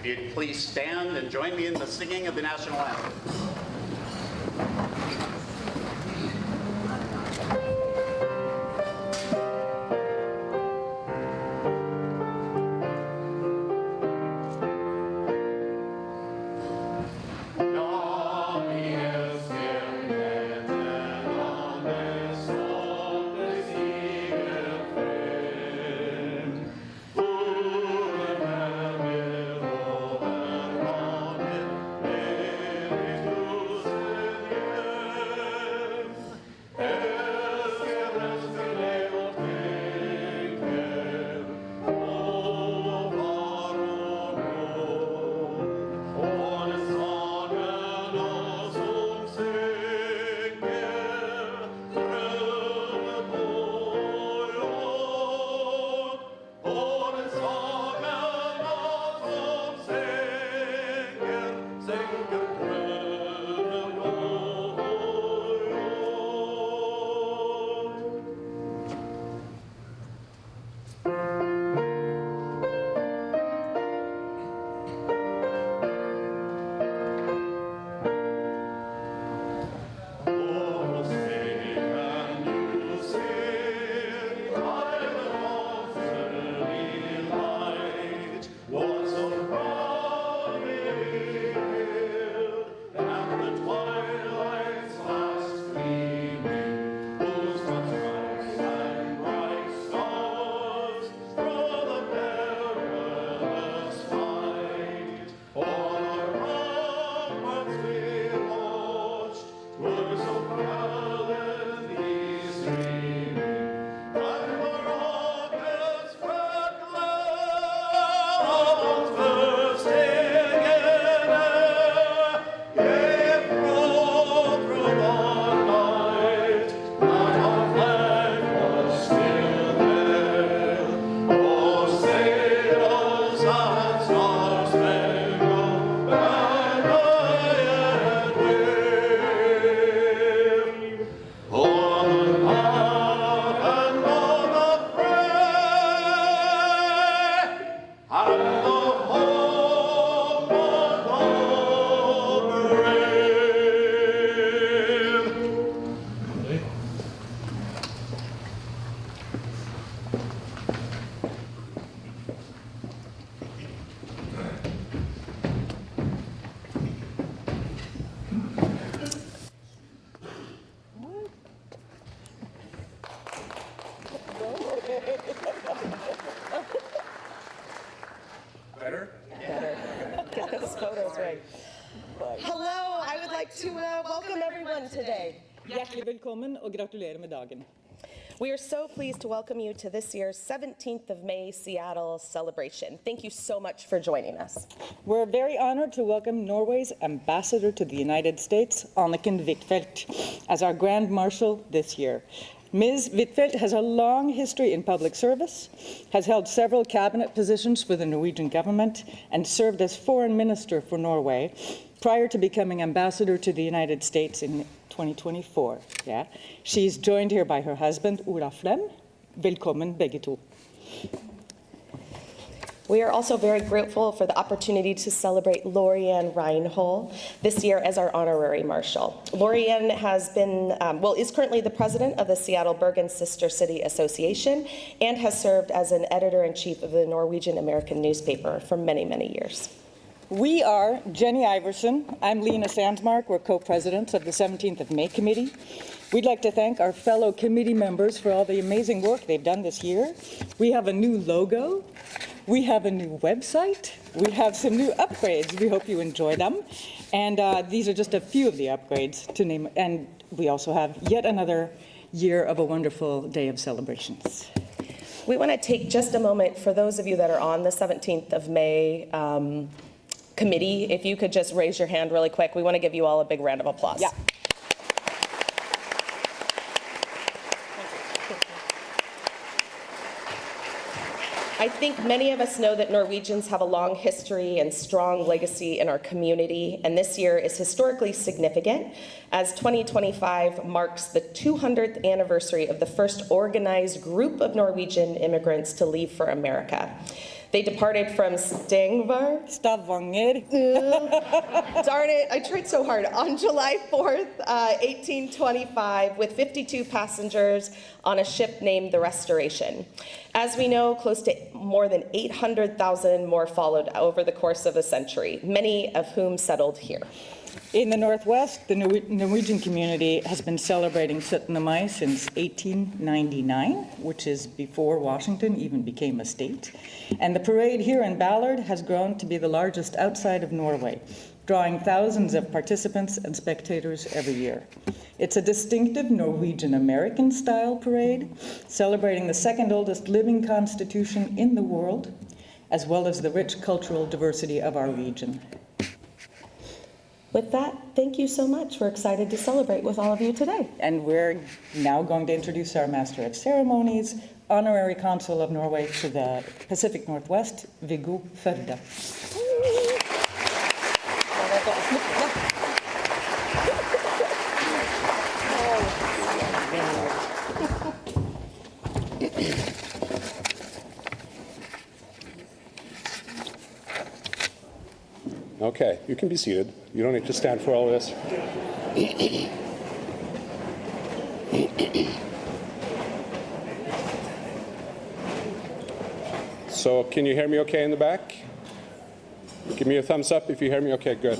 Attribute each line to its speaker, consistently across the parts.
Speaker 1: you'd please stand and join me in the singing of the national anthem.
Speaker 2: Hello, I would like to welcome everyone today.
Speaker 3: Hjertelig velkommen og gratulerer med dagen.
Speaker 2: We are so pleased to welcome you to this year's 17th of May Seattle celebration. Thank you so much for joining us.
Speaker 3: We're very honored to welcome Norway's ambassador to the United States, Anniken Huitfeldt, as our Grand Marshal this year. Ms. Huitfeldt has a long history in public service, has held several cabinet positions for the Norwegian government, and served as foreign minister for Norway prior to becoming ambassador to the United States in 2024. Yeah. She's joined here by her husband, Ola Flem. Velkommen begge to.
Speaker 2: We are also very grateful for the opportunity to celebrate Lorianne Reinhold this year as our honorary marshal. Lorianne has been, is currently the president of the Seattle Bergen Sister City Association and has served as an editor-in-chief of the Norwegian American newspaper for many, many years.
Speaker 3: We are Jenny Iverson. I'm Lena Sandsmark. We're co-presidents of the 17th of May Committee. We'd like to thank our fellow committee members for all the amazing work they've done this year. We have a new logo. We have a new website. We have some new upgrades. We hope you enjoy them. And these are just a few of the upgrades to name. And we also have yet another year of a wonderful day of celebrations.
Speaker 2: We want to take just a moment for those of you that are on the 17th of May committee. If you could just raise your hand really quick. We want to give you all a big round of applause.
Speaker 3: Yeah.
Speaker 2: I think many of us know that Norwegians have a long history and strong legacy in our community, and this year is historically significant as 2025 marks the 200th anniversary of the first organized group of Norwegian immigrants to leave for America. They departed from
Speaker 3: Stavanger.
Speaker 2: Darn it, I tried so hard. On July 4th, 1825, with 52 passengers on a ship named the Restoration. As we know, close to more than 800,000 more followed over the course of a century, many of whom settled here.
Speaker 3: In the Northwest, the Norwegian community has been celebrating Syttende since 1899, which is before Washington even became a state. And the parade here in Ballard has grown to be the largest outside of Norway, drawing thousands of participants and spectators every year. It's a distinctive Norwegian-American style parade, celebrating the second oldest living constitution in the world, as well as the rich cultural diversity of our region.
Speaker 2: With that, thank you so much. We're excited to celebrate with all of you today.
Speaker 3: And we're now going to introduce our Master of Ceremonies, Honorary Consul of Norway to the Pacific Northwest, Viggo Førde.
Speaker 4: Okay, you can be seated. You don't need to stand for all this. So, can you hear me okay in the back? Give me a thumbs up if you hear me okay, good.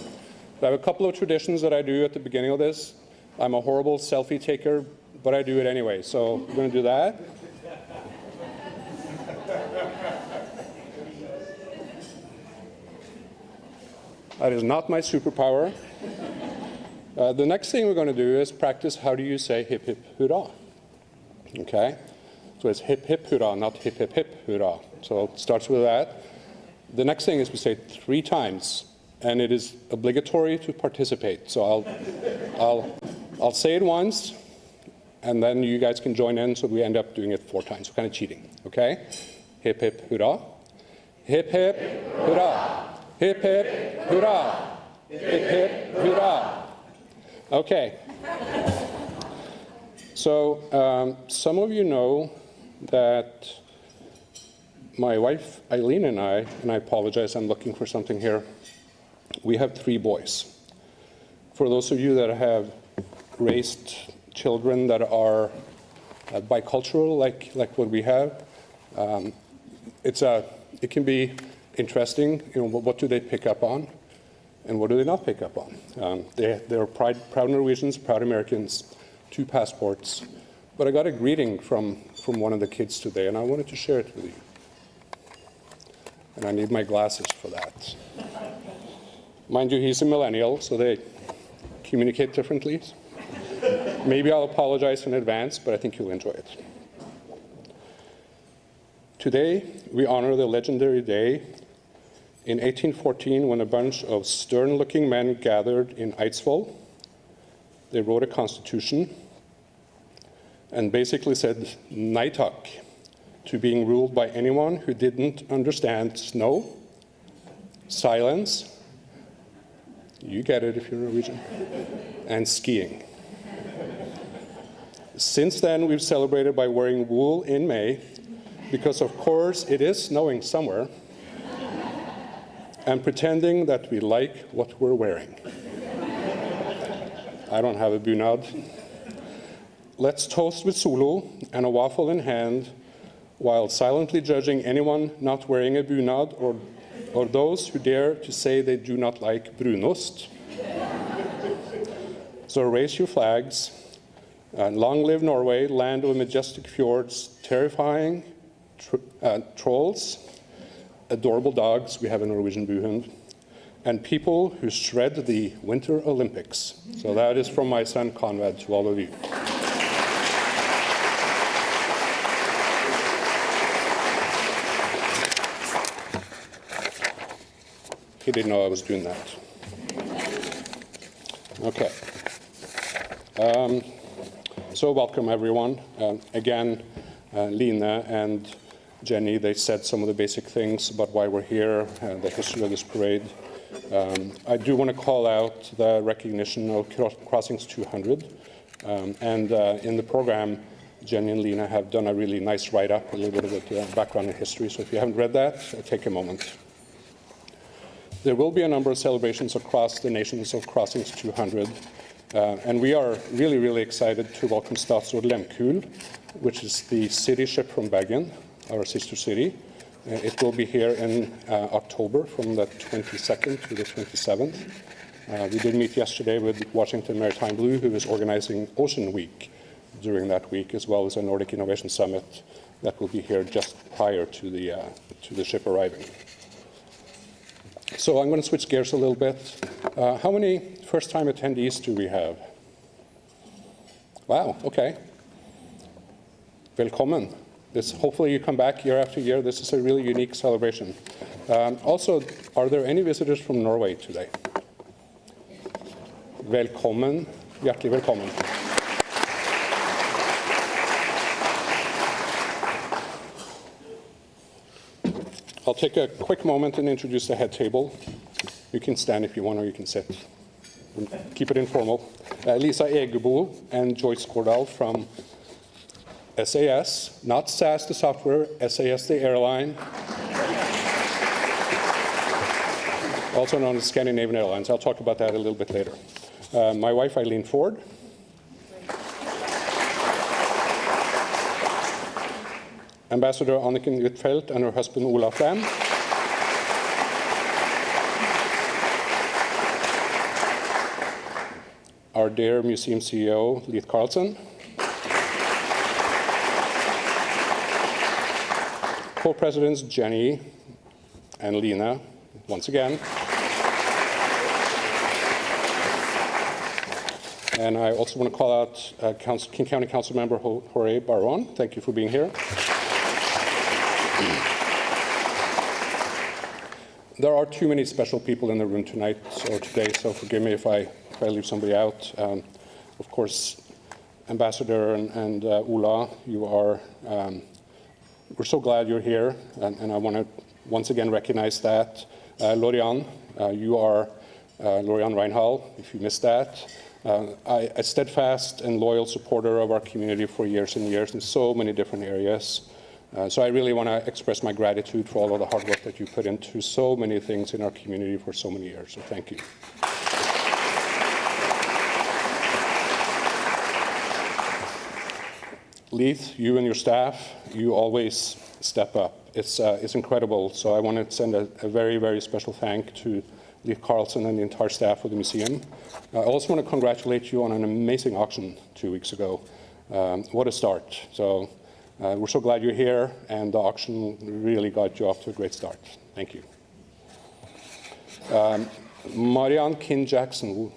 Speaker 4: I have a couple of traditions that I do at the beginning of this. I'm a horrible selfie taker, but I do it anyway, so we're going to do that. That is not my superpower. The next thing we're going to do is practice how do you say hip hip hurrah. Okay? So it's hip hip hurrah, not hip hip hip hurrah. So it starts with that. The next thing is we say it 3 times, and it is obligatory to participate. So I'll say it once, and then you guys can join in, so we end up doing it 4 times. So kind of cheating. Okay? Hip hip hurrah. Hip hip hurrah. Hip hip hurrah! Hip hip hurrah! Okay. So some of you know that my wife Eileen and I apologize, I'm looking for something here. We have 3 boys. For those of you that have raised children that are bicultural, like what we have, it can be interesting, what do they pick up on and what do they not pick up on? They're proud Norwegians, proud Americans, 2 passports. But I got a greeting from one of the kids today, and I wanted to share it with you. And I need my glasses for that. Mind you, he's a millennial, so they communicate differently. Maybe I'll apologize in advance, but I think you'll enjoy it. Today, we honor the legendary day in 1814, when a bunch of stern-looking men gathered in Eidsvoll. They wrote a constitution and basically said nei takk to being ruled by anyone who didn't understand snow, silence, you get it if you're Norwegian, and skiing. Since then, we've celebrated by wearing wool in May, because of course it is snowing somewhere, and pretending that we like what we're wearing. I don't have a bunad. Let's toast with solo and a waffle in hand, while silently judging anyone not wearing a bunad or those who dare to say they do not like brunost. So raise your flags, and long live Norway, land of majestic fjords, terrifying trolls, adorable dogs, we have a Norwegian buhund, and people who shred the Winter Olympics. So that is from my son Conrad to all of you. He didn't know I was doing that. Okay. So welcome everyone. Again, Line and Jenny, they said some of the basic things about why we're here and the history of this parade. I do want to call out the recognition of Crossings 200. In the program, Jenny and Lena have done a really nice write-up, a little bit of the background and history. So if you haven't read that, take a moment. There will be a number of celebrations across the nations of Crossings 200. And we are really, really excited to welcome Statsråd Lemkul, which is the city ship from Bergen, our sister city. It will be here in October from the 22nd to the 27th. We did meet yesterday with Washington Maritime Blue, who is organizing Ocean Week during that week, as well as a Nordic Innovation Summit that will be here just prior to the ship arriving. So I'm going to switch gears a little bit. How many first-time attendees do we have? Wow, okay. Velkommen. Hopefully you come back year after year. This is a really unique celebration. Also, are there any visitors from Norway today? Velkommen. Hjertelig velkommen. I'll take a quick moment and introduce the head table. You can stand if you want, or you can sit. Keep it informal. Lisa Egebo and Joyce Gordal from SAS, not SAS the software, SAS the airline, also known as Scandinavian Airlines. I'll talk about that a little bit later. My wife, Eileen Ford. Ambassador Anniken Huitfeldt and her husband Ola Flam. Our dear museum CEO, Leith Carlson. Co-presidents Jenny and Lena, once again. And I also want to call out King County Council member Jorge Baron. Thank you for being here. There are too many special people in the room tonight or today, so forgive me if I leave somebody out. Of course, Ambassador and Ola, you are, we're so glad you're here, and I want to once again recognize that. Lorian, you are Lorian Reinhall, if you missed that. A steadfast and loyal supporter of our community for years and years in so many different areas. So I really want to express my gratitude for all of the hard work that you put into so many things in our community for so many years. So thank you. Leith, you and your staff, you always step up. It's incredible. So I want to send a very, very special thank to Leith Carlson and the entire staff of the museum. I also want to congratulate you on an amazing auction 2 weeks ago. What a start. So we're so glad you're here, and the auction really got you off to a great start. Thank you. Marianne Kin Jackson,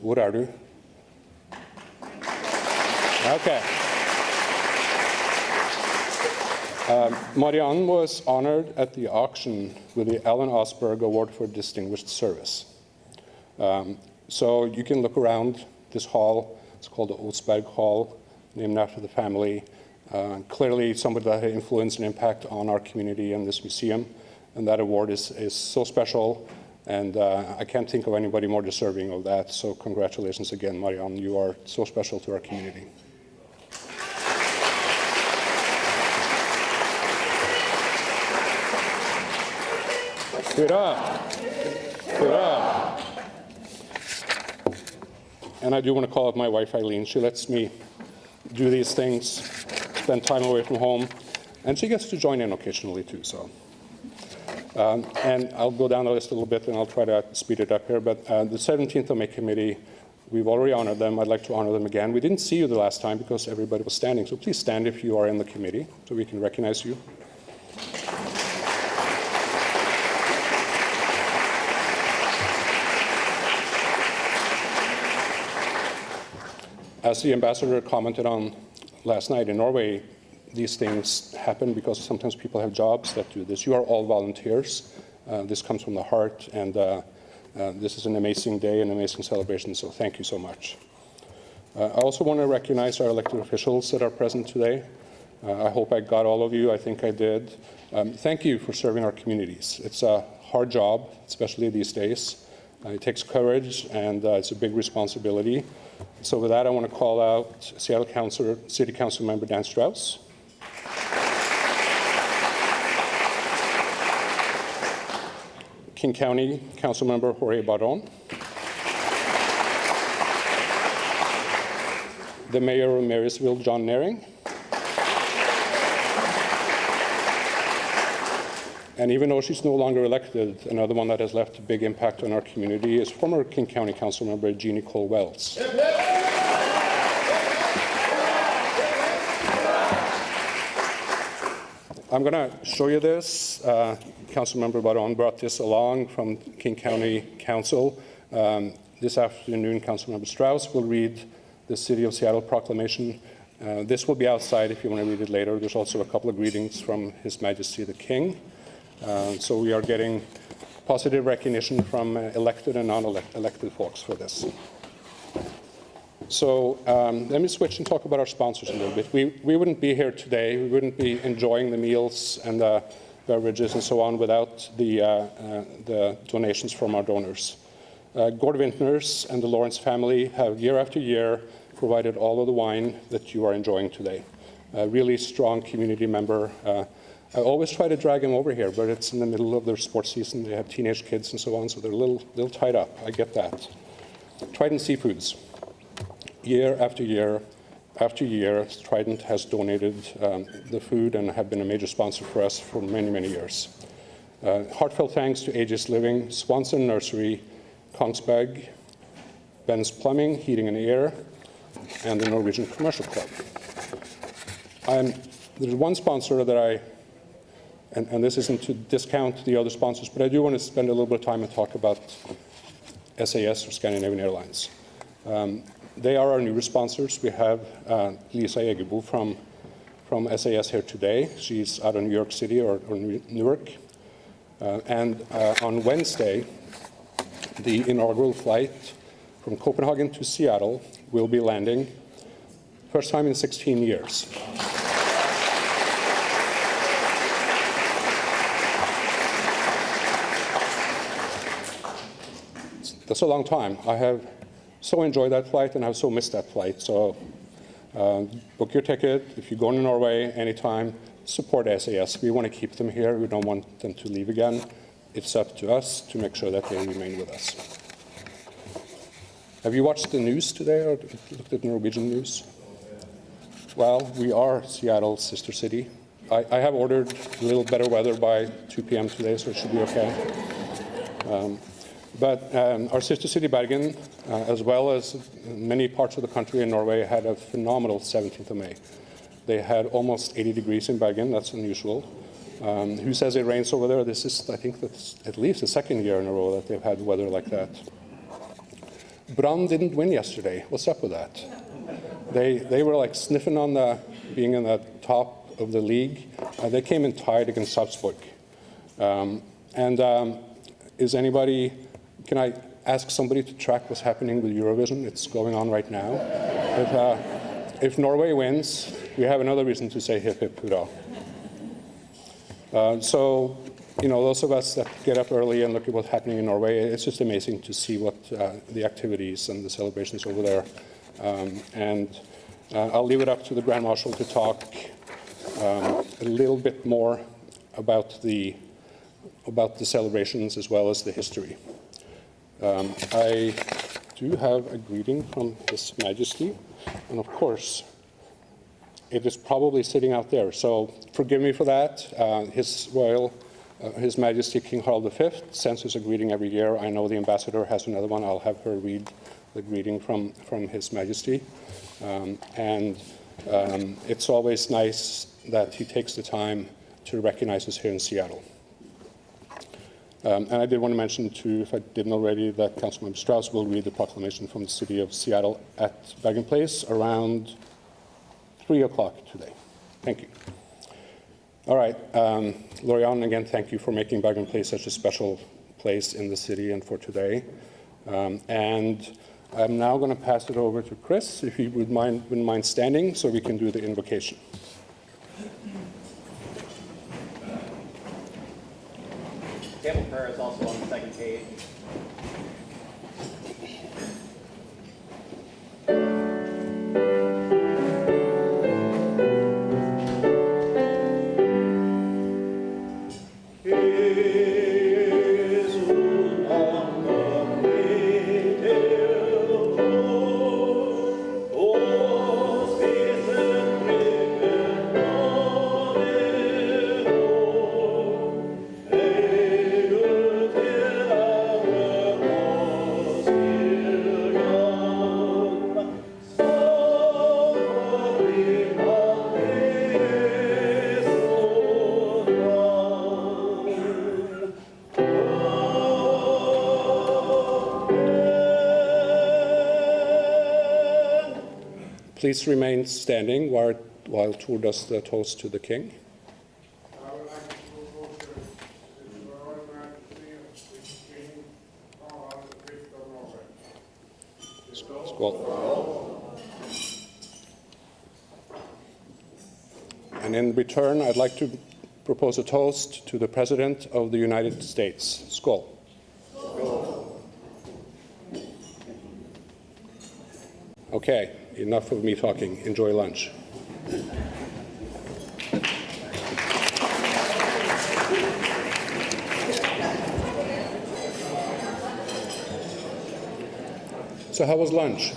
Speaker 4: where are you? Okay. Marianne was honored at the auction with the Alan Osberg Award for Distinguished Service. So you can look around this hall. It's called the Osberg Hall, named after the family. Clearly somebody that had influence and impact on our community and this museum, and that award is so special, and I can't think of anybody more deserving of that. So congratulations again, Marianne. You are so special to our community. Hurrah! Hurrah! And I do want to call out my wife, Eileen. She lets me do these things, spend time away from home, and she gets to join in occasionally too. So, and I'll go down the list a little bit, and I'll try to speed it up here. But the 17th of May committee, we've already honored them. I'd like to honor them again. We didn't see you the last time because everybody was standing, so please stand if you are in the committee so we can recognize you. As the ambassador commented on last night in Norway, these things happen because sometimes people have jobs that do this. You are all volunteers. This comes from the heart, and this is an amazing day, an amazing celebration, so thank you so much. I also want to recognize our elected officials that are present today. I hope I got all of you. I think I did. Thank you for serving our communities. It's a hard job, especially these days. It takes courage, and it's a big responsibility. So with that, I want to call out Seattle City Council member Dan Strauss. King County Council member Jorge Barron. The mayor of Marysville, John Naring. And even though she's no longer elected, another one that has left a big impact on our community is former King County Council member Jeannie Cole Wells. I'm going to show you this. Councilmember Barron brought this along from King County Council. This afternoon, Councilmember Strauss will read the City of Seattle proclamation. This will be outside if you want to read it later. There's also a couple of greetings from His Majesty the King. So we are getting positive recognition from elected and non-elected folks for this. So let me switch and talk about our sponsors a little bit. We wouldn't be here today, we wouldn't be enjoying the meals and the beverages and so on without the donations from our donors. Gord Vintners and the Lawrence family have year after year provided all of the wine that you are enjoying today. A really strong community member. I always try to drag him over here, but it's in the middle of their sports season. They have teenage kids and so on, so they're a little tied up. I get that. Trident Seafoods. Year after year after year, Trident has donated the food and have been a major sponsor for us for many, many years. Heartfelt thanks to Aegis Living, Swanson Nursery, Kongsberg, Ben's Plumbing, Heating and Air, and the Norwegian Commercial Club. There's one sponsor that and this isn't to discount the other sponsors, but I do want to spend a little bit of time and talk about SAS, or Scandinavian Airlines. They are our newer sponsors. We have Lisa Egebo from SAS here today. She's out of New York City or Newark. And on Wednesday, the inaugural flight from Copenhagen to Seattle will be landing. First time in 16 years. That's a long time. I have so enjoyed that flight, and I've so missed that flight. So book your ticket. If you go to Norway anytime, support SAS. We want to keep them here. We don't want them to leave again. It's up to us to make sure that they remain with us. Have you watched the news today or looked at Norwegian news? Well, we are Seattle's sister city. I have ordered a little better weather by 2 p.m. today, so it should be okay. But our sister city, Bergen, as well as many parts of the country in Norway, had a phenomenal 17th of May. They had almost 80 degrees in Bergen. That's unusual. Who says it rains over there? This is, I think, that's at least the second year in a row that they've had weather like that. Brann didn't win yesterday. What's up with that? They were like sniffing on being in the top of the league. They came in tied against Sarpsborg. Is anybody? Can I ask somebody to track what's happening with Eurovision? It's going on right now. If Norway wins, we have another reason to say hip hip hurrah. So, you know, those of us that get up early and look at what's happening in Norway, it's just amazing to see what the activities and the celebrations over there. I'll leave it up to the Grand Marshal to talk a little bit more about the celebrations as well as the history. I do have a greeting from His Majesty, and of course, it is probably sitting out there, so forgive me for that. His Majesty King Harald V sends us a greeting every year. I know the ambassador has another one. I'll have her read the greeting from His Majesty. It's always nice that he takes the time to recognize us here in Seattle. And I did want to mention, too, if I didn't already, that Councilmember Strauss will read the proclamation from the City of Seattle at Bergen Place around 3 o'clock today. Thank you. All right. Lorian, again, thank you for making Bergen Place such a special place in the city and for today. And I'm now going to pass it over to Chris, if he wouldn't mind standing, so we can do the invocation.
Speaker 1: Table prayer is also on the second page.
Speaker 4: please remain standing while Tor does the toast to the king.
Speaker 5: I would like to propose the Royal Majesty of the King Ballard, the Fifth of Norway.
Speaker 4: Skål. And in return, I'd like to propose a toast to the President of the United States. Skål. Okay, enough of me talking. Enjoy lunch. So how was lunch?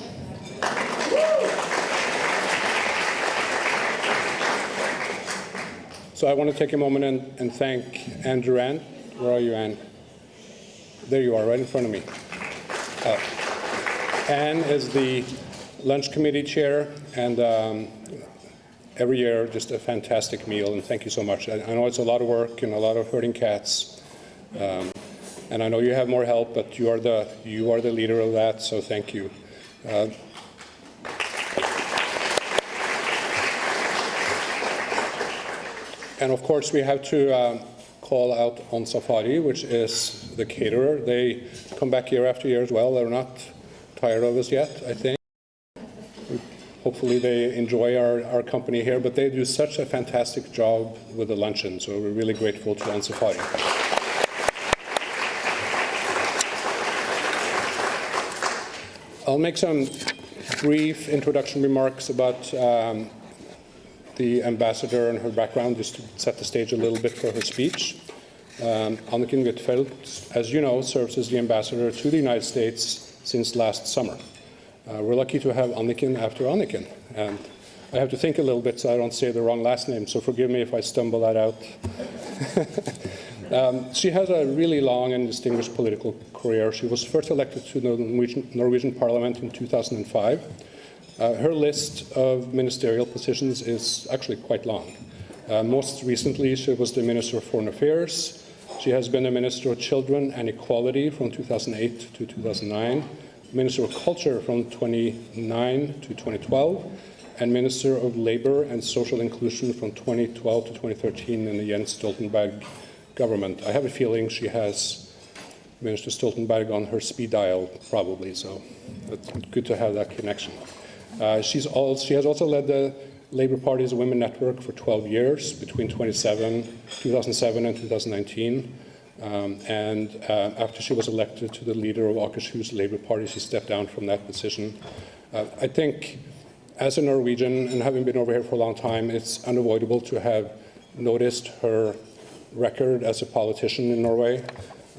Speaker 4: So I want to take a moment and thank Anne Durant. Where are you, Anne? There you are, right in front of me. Anne is the lunch committee chair, and every year just a fantastic meal, and thank you so much. I know it's a lot of work and a lot of herding cats, and I know you have more help, but you are the leader of that, so thank you. And of course, we have to call out On Safari, which is the caterer. They come back year after year as well. They're not tired of us yet, I think. Hopefully they enjoy our company here, but they do such a fantastic job with the luncheon, so we're really grateful to On Safari. I'll make some brief introduction remarks about the ambassador and her background, just to set the stage a little bit for her speech. Anniken Huitfeldt, as you know, serves as the ambassador to the United States since last summer. We're lucky to have Anniken after Anniken, and I have to think a little bit so I don't say the wrong last name, so forgive me if I stumble that out. She has a really long and distinguished political career. She was first elected to the Norwegian Parliament in 2005. Her list of ministerial positions is actually quite long. Most recently, she was the Minister of Foreign Affairs. She has been the Minister of Children and Equality from 2008 to 2009, Minister of Culture from 2009 to 2012, and Minister of Labour and Social Inclusion from 2012 to 2013 in the Jens Stoltenberg government. I have a feeling she has Minister Stoltenberg on her speed dial, probably, so it's good to have that connection. She has also led the Labour Party's Women Network for 12 years, between 2007 and 2019. After she was elected to the leader of Akershus Labour Party, she stepped down from that position. I think, as a Norwegian, and having been over here for a long time, it's unavoidable to have noticed her record as a politician in Norway,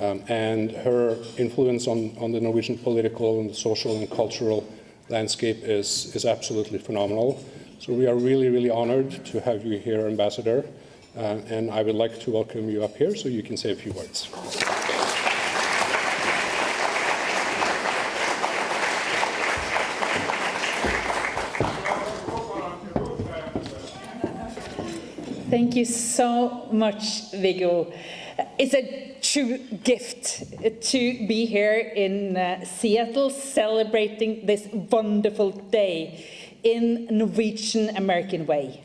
Speaker 4: and her influence on the Norwegian political and social and cultural landscape is absolutely phenomenal. So we are really, really honored to have you here, Ambassador, and I would like to welcome you up here so you can say a few words.
Speaker 6: Thank you so much, Viggo. It's a true gift to be here in Seattle celebrating this wonderful day in Norwegian American way.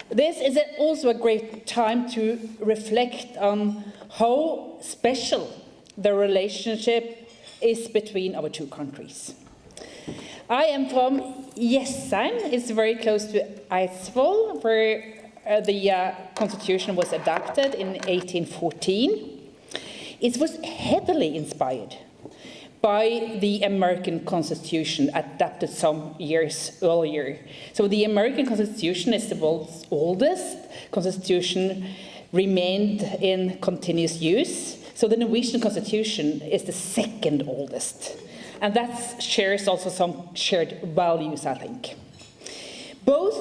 Speaker 6: This is also a great time to reflect on how special the relationship is between our two countries. I am from Jessheim. It's very close to Eidsvoll, where the Constitution was adopted in 1814. It was heavily inspired by the American Constitution adopted some years earlier. So the American Constitution is the world's oldest constitution, remained in continuous use. So the Norwegian Constitution is the second oldest. And that shares also some shared values, I think. Both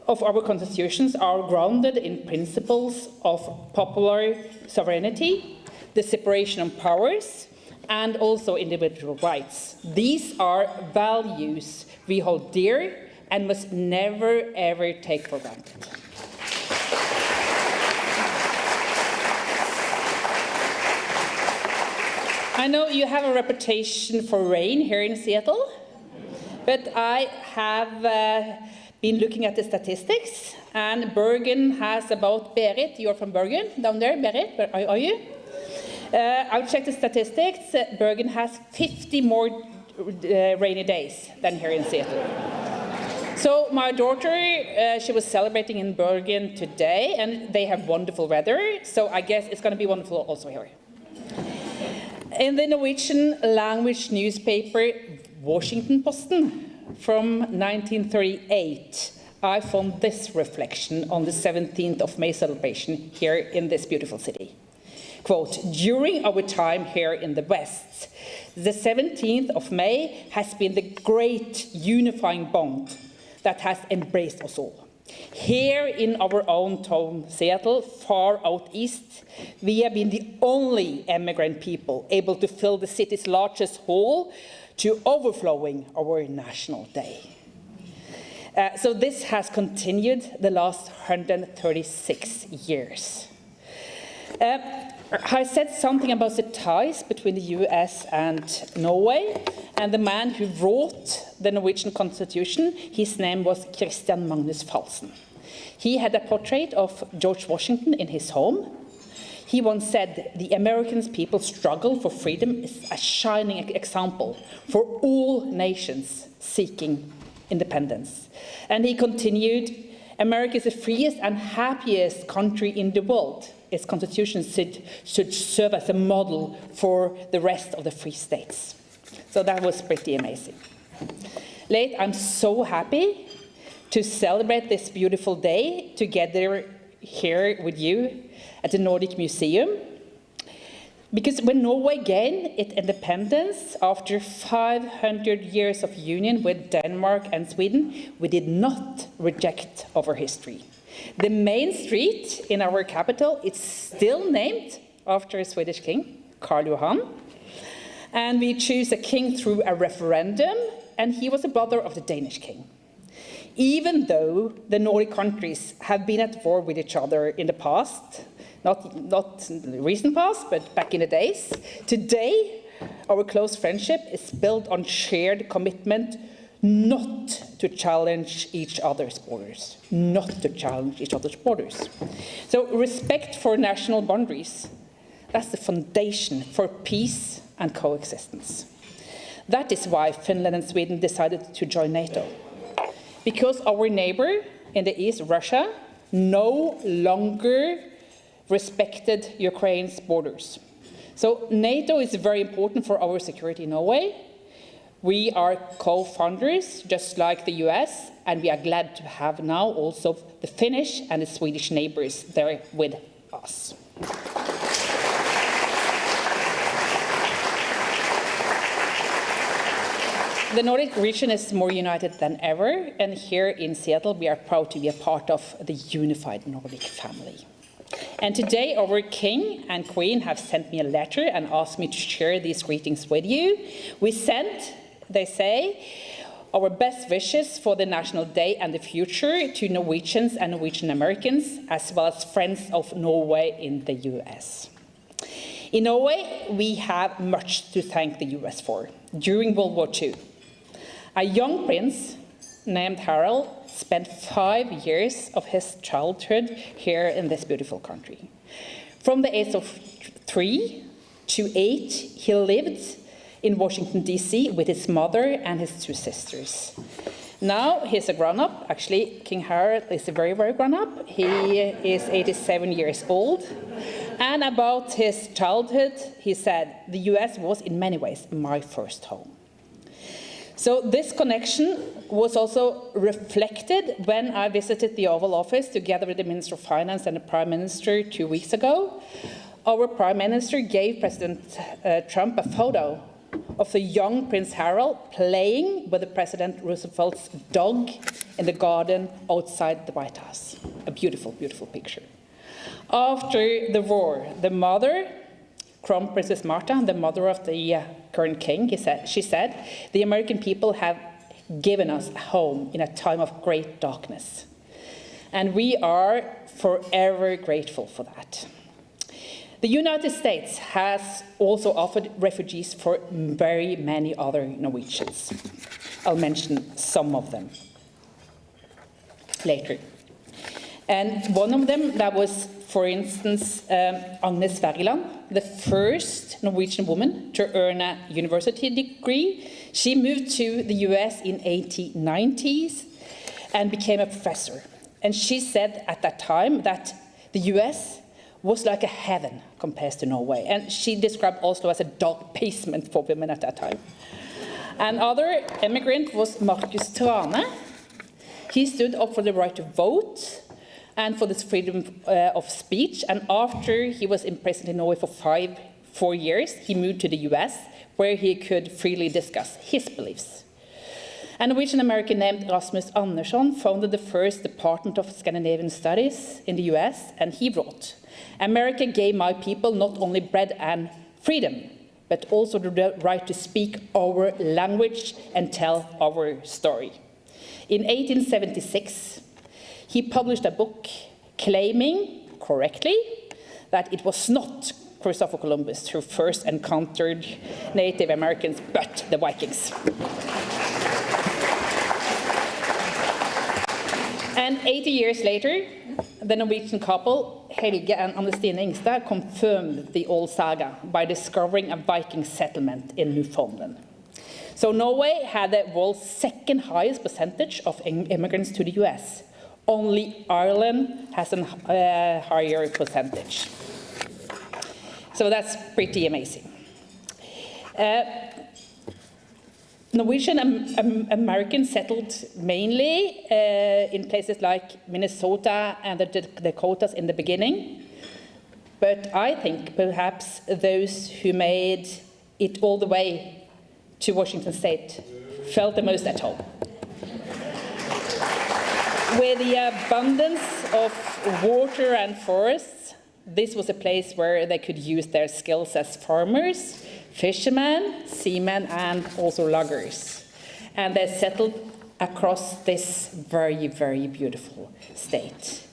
Speaker 6: of our constitutions are grounded in principles of popular sovereignty, the separation of powers, and also individual rights. These are values we hold dear and must never, ever take for granted. I know you have a reputation for rain here in Seattle, But I have been looking at the statistics, and Bergen has about, Berit, you're from Bergen, down there, Berit, where are you? I've checked the statistics. Bergen has 50 more rainy days than here in Seattle. So my daughter, she was celebrating in Bergen today, and they have wonderful weather, so I guess it's going to be wonderful also here. In the Norwegian language newspaper Washington-Posten from 1938, I found this reflection on the 17th of May celebration here in this beautiful city. Quote, during our time here in the West, the 17th of May has been the great unifying bond that has embraced us all. Here in our own town, Seattle, far out east, we have been the only immigrant people able to fill the city's largest hall to overflowing our national day. So this has continued the last 136 years. I said something about the ties between the US and Norway, and the man who wrote the Norwegian Constitution, his name was Christian Magnus Falsen. He had a portrait of George Washington in his home. He once said, the American people's struggle for freedom is a shining example for all nations seeking independence. And he continued, America is the freest and happiest country in the world. Its constitution should serve as a model for the rest of the free states. So that was pretty amazing. Late, I'm so happy to celebrate this beautiful day together here with you at the Nordic Museum. Because when Norway gained its independence after 500 years of union with Denmark and Sweden, we did not reject our history. The main street in our capital is still named after a Swedish king, Karl Johan. And we choose a king through a referendum, and he was a brother of the Danish king. Even though the Nordic countries have been at war with each other in the past, not in the recent past, but back in the days, today our close friendship is built on shared commitment not to challenge each other's borders. Not to challenge each other's borders. So respect for national boundaries, that's the foundation for peace and coexistence. That is why Finland and Sweden decided to join NATO. Because our neighbor in the east, Russia, no longer respected Ukraine's borders. So NATO is very important for our security in Norway. We are co-founders, just like the US, and we are glad to have now also the Finnish and the Swedish neighbors there with us. The Nordic region is more united than ever, and here in Seattle we are proud to be a part of the unified Nordic family. And today our king and queen have sent me a letter and asked me to share these greetings with you. We sent, they say, our best wishes for the National Day and the future to Norwegians and Norwegian Americans, as well as friends of Norway in the US. In Norway, we have much to thank the US for. During World War II, a young prince named Harald spent 5 years of his childhood here in this beautiful country. From the age of 3 to 8, he lived in Washington, D.C. with his mother and his 2 sisters. Now he's a grown-up. Actually, King Harald is a very, very grown-up. He is 87 years old. And about his childhood, he said, the US was in many ways my first home. So this connection was also reflected when I visited the Oval Office together with the Minister of Finance and the Prime Minister 2 weeks ago. Our Prime Minister gave President Trump a photo of the young Prince Harald playing with the President Roosevelt's dog in the garden outside the White House. A beautiful, beautiful picture. After the war, the mother, Crown Princess Martha, the mother of the current king, she said, the American people have given us a home in a time of great darkness. And we are forever grateful for that. The United States has also offered refugees for very many other Norwegians. I'll mention some of them later. And one of them, that was, for instance, Agnes Wergeland, the first Norwegian woman to earn a university degree. She moved to the US in 1890s and became a professor. And she said at that time that the US was like a heaven compared to Norway. And she described Oslo as a dark basement for women at that time. Another immigrant was Marcus Trane. He stood up for the right to vote and for this freedom of speech. And after he was imprisoned in Norway for 4 years, he moved to the US, where he could freely discuss his beliefs. A Norwegian-American named Rasmus Andersson founded the first Department of Scandinavian Studies in the US, and he wrote, "America gave my people not only bread and freedom, but also the right to speak our language and tell our story." In 1876, he published a book claiming, correctly, that it was not Christopher Columbus who first encountered Native Americans, but the Vikings. And 80 years later, the Norwegian couple, Helge and Anne-Stine Ingstad, confirmed the old saga by discovering a Viking settlement in Newfoundland. So Norway had the world's second highest percentage of immigrants to the US. Only Ireland has a higher percentage. So that's pretty amazing. Norwegian Americans settled mainly in places like Minnesota and the Dakotas in the beginning. But I think perhaps those who made it all the way to Washington State felt the most at home. With the abundance of water and forests, this was a place where they could use their skills as farmers, fishermen, seamen, and also loggers. And they settled across this very, very beautiful state.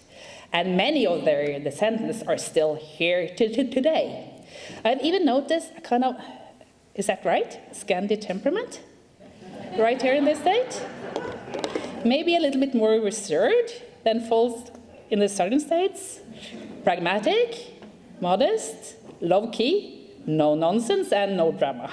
Speaker 6: And many of their descendants are still here today. I've even noticed a kind of, is that right? Scandi temperament? Right here in this state? Maybe a little bit more reserved than folks in the southern states. Pragmatic, modest, low-key, no nonsense, and no drama.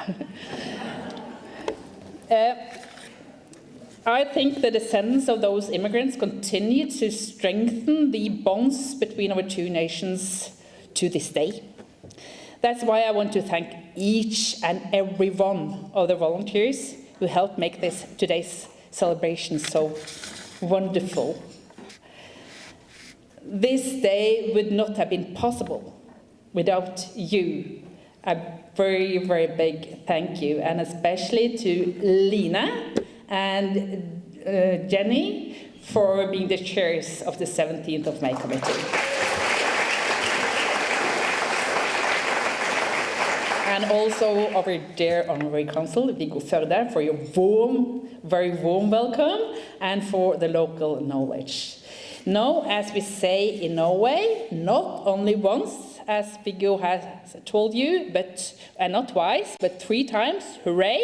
Speaker 6: I think the descendants of those immigrants continue to strengthen the bonds between our two nations to this day. That's why I want to thank each and every one of the volunteers who helped make today's celebration so wonderful. This day would not have been possible without you. A very, very big thank you, and especially to Lina and Jenny for being the chairs of the 17th of May committee. And also our dear Honorary Consul, Viggo Førde, for your warm, very warm welcome, and for the local knowledge. Now, as we say in Norway, not only once, as Viggo has told you, but not twice, but 3 times, hooray.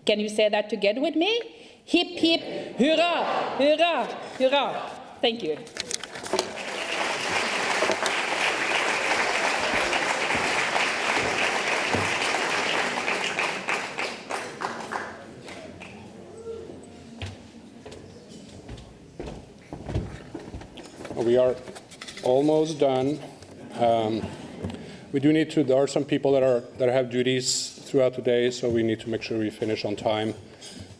Speaker 6: Can you say that together with me? Hip, hip, hurrah, hurrah, hurrah. Thank you.
Speaker 4: We are almost done. We do need to, there are some people that have duties throughout the day, so we need to make sure we finish on time.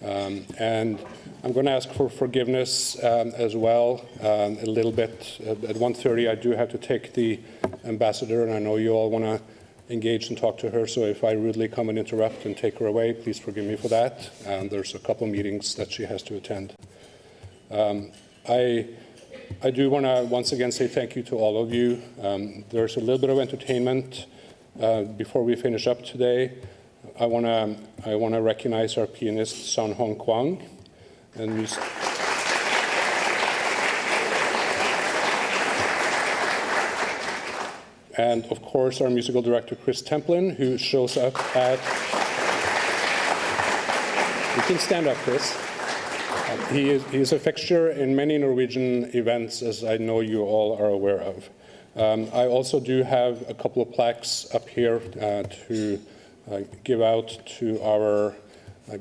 Speaker 4: And I'm going to ask for forgiveness as well, a little bit. At 1:30, I do have to take the ambassador, and I know you all want to engage and talk to her, so if I rudely come and interrupt and take her away, please forgive me for that. There's a couple meetings that she has to attend. I do want to once again say thank you to all of you. There's a little bit of entertainment before we finish up today. I want to recognize our pianist San Hong Kwang, and of course our musical director Chris Templin, who shows up at can stand up, Chris. He is a fixture in many Norwegian events, as I know you all are aware of. I also do have a couple of plaques up here to give out to our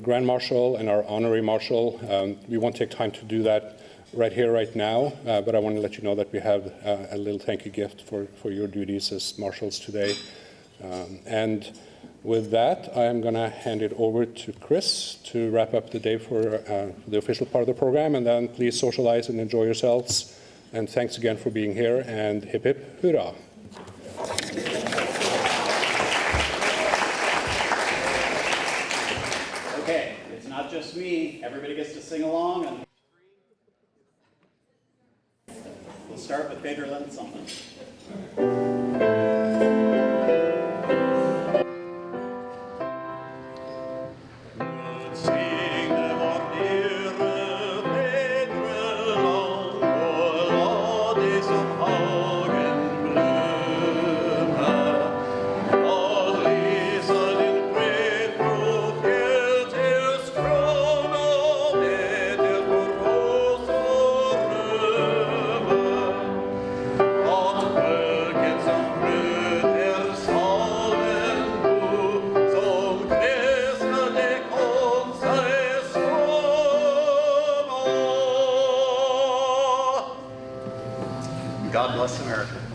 Speaker 4: Grand Marshal and our Honorary Marshal. We won't take time to do that right here, right now, but I want to let you know that we have a little thank you gift for your duties as marshals today. And with that, I am going to hand it over to Chris to wrap up the day for the official part of the program, and then please socialize and enjoy yourselves. And thanks again for being here, and hip hip hurrah.
Speaker 1: Okay, it's not just me. Everybody gets to sing along. And we'll start with Bader Lynn something. God bless America.